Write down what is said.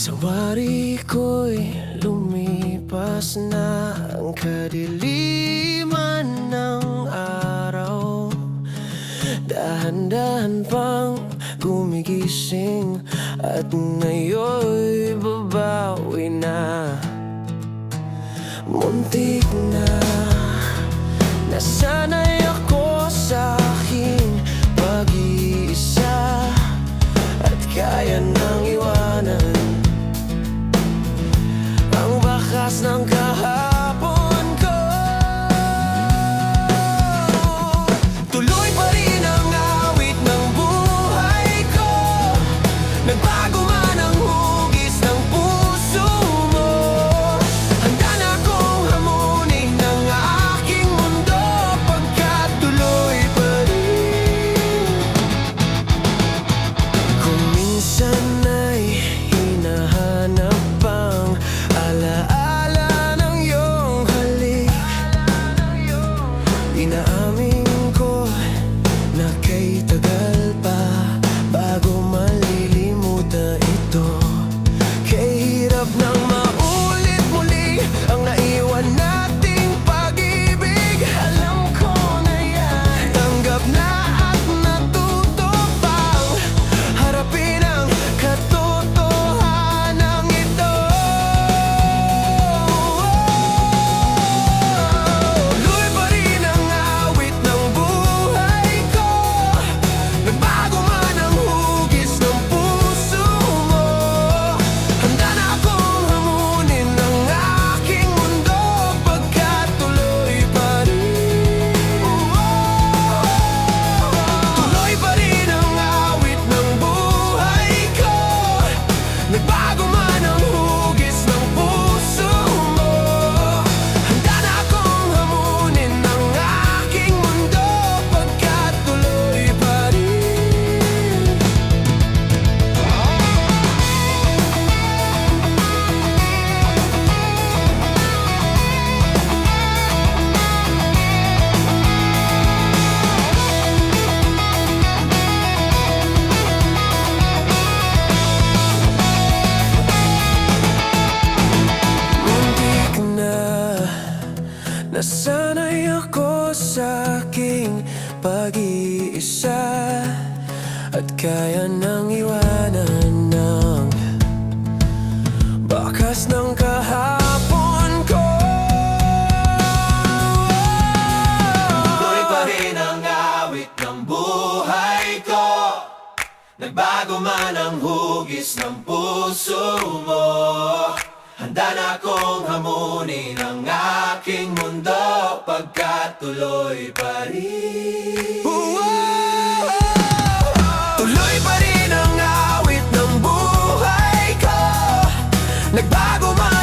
Sa wari ko'y lumipas na ang kadiliman ng araw. Dahan-dahan pang gumigising at ngayon'y babawi na. Muntik na nasanay ako sa aking pag-iisa at kaya nang iwanan ang bakas ng kahapon ko. Tuloy pa rin ang awit ng buhay ko, nagbago man ang hugis ng puso mo. Handa na akong hamunin ng aking mundo pagkat tuloy pa rin. Kung minsan ay hinahanap pang alaala ng iyong halik, inaamin ko na kay tagal pa bago malilimutan ito. Kay hirap nang maulit muli ang naiwan nating pag-ibig. Alam ko na yan, tanggap na at natuto pang harapin ang katotohanan ito. Tuloy pa rin ang awit ng buhay ko, nagbago man ang hugis ng puso mo. Handa na akong hamunin ang aking mundo pagkat tuloy pa rin. Tuloy pa rin ang awit ng buhay ko, nagbago man ang hugis ng puso mo. Handa na akong hamunin ang aking mundo pagkat tuloy pa rin. Muntik na nasanay ako sa aking pag-iisa at kaya nang iwanan ng bakas ng kahapon ko. Tuloy pa rin ang awit ng buhay ko, nagbago man ang hugis ng puso mo. Handa na akong hamunin ang aking mundo pagkat tuloy pa rin. Tuloy pa rin ang awit ng buhay ko, nagbago man